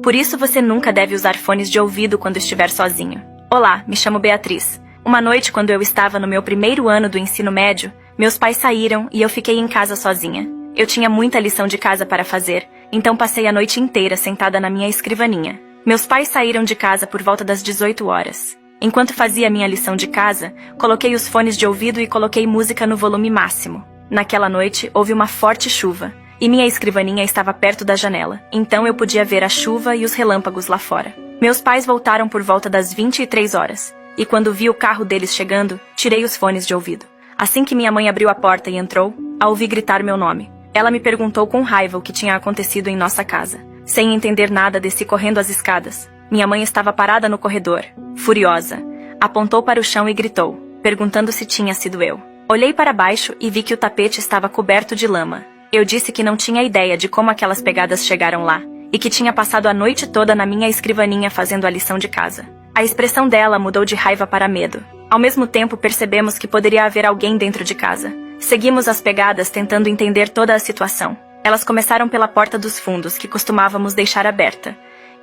Por isso você nunca deve usar fones de ouvido quando estiver sozinho. Olá, me chamo Beatriz. Uma noite, quando eu estava no meu primeiro ano do ensino médio, meus pais saíram e eu fiquei em casa sozinha. Eu tinha muita lição de casa para fazer, então passei a noite inteira sentada na minha escrivaninha. Meus pais saíram de casa por volta das 18 horas. Enquanto fazia minha lição de casa, coloquei os fones de ouvido e coloquei música no volume máximo. Naquela noite, houve uma forte chuva, e minha escrivaninha estava perto da janela, então eu podia ver a chuva e os relâmpagos lá fora. Meus pais voltaram por volta das 23 horas, e quando vi o carro deles chegando, tirei os fones de ouvido. Assim que minha mãe abriu a porta e entrou, a ouvi gritar meu nome. Ela me perguntou com raiva o que tinha acontecido em nossa casa. Sem entender nada, desci correndo as escadas. Minha mãe estava parada no corredor, furiosa. Apontou para o chão e gritou, perguntando se tinha sido eu. Olhei para baixo e vi que o tapete estava coberto de lama. Eu disse que não tinha ideia de como aquelas pegadas chegaram lá, e que tinha passado a noite toda na minha escrivaninha fazendo a lição de casa. A expressão dela mudou de raiva para medo. Ao mesmo tempo, percebemos que poderia haver alguém dentro de casa. Seguimos as pegadas tentando entender toda a situação. Elas começaram pela porta dos fundos, que costumávamos deixar aberta.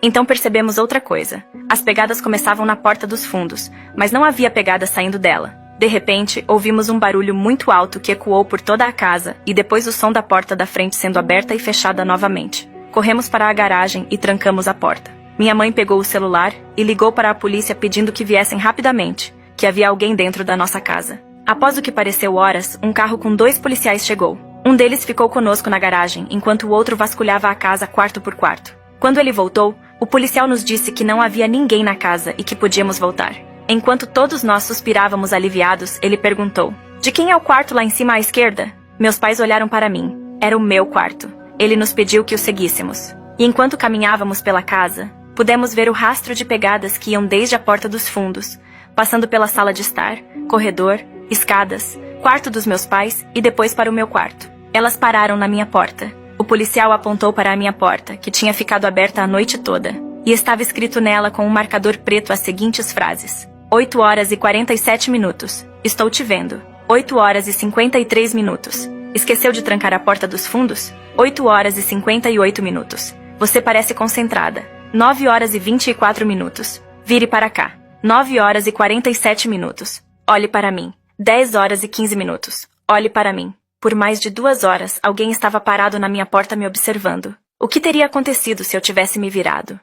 Então percebemos outra coisa. As pegadas começavam na porta dos fundos, mas não havia pegada saindo dela. De repente, ouvimos um barulho muito alto que ecoou por toda a casa, e depois o som da porta da frente sendo aberta e fechada novamente. Corremos para a garagem e trancamos a porta. Minha mãe pegou o celular e ligou para a polícia pedindo que viessem rapidamente, que havia alguém dentro da nossa casa. Após o que pareceu horas, um carro com 2 policiais chegou. Um deles ficou conosco na garagem, enquanto o outro vasculhava a casa quarto por quarto. Quando ele voltou, o policial nos disse que não havia ninguém na casa e que podíamos voltar. Enquanto todos nós suspirávamos aliviados, ele perguntou, de quem é o quarto lá em cima à esquerda? Meus pais olharam para mim. Era o meu quarto. Ele nos pediu que o seguíssemos. E enquanto caminhávamos pela casa, pudemos ver o rastro de pegadas que iam desde a porta dos fundos, passando pela sala de estar, corredor, escadas, quarto dos meus pais e depois para o meu quarto. Elas pararam na minha porta. O policial apontou para a minha porta, que tinha ficado aberta a noite toda, e estava escrito nela com um marcador preto as seguintes frases: 8 horas e 47 minutos. Estou te vendo. 8 horas e 53 minutos. Esqueceu de trancar a porta dos fundos? 8 horas e 58 minutos. Você parece concentrada. 9 horas e 24 minutos. Vire para cá. 9 horas e 47 minutos. Olhe para mim. 10 horas e 15 minutos. Olhe para mim. Por mais de 2 horas, alguém estava parado na minha porta me observando. O que teria acontecido se eu tivesse me virado?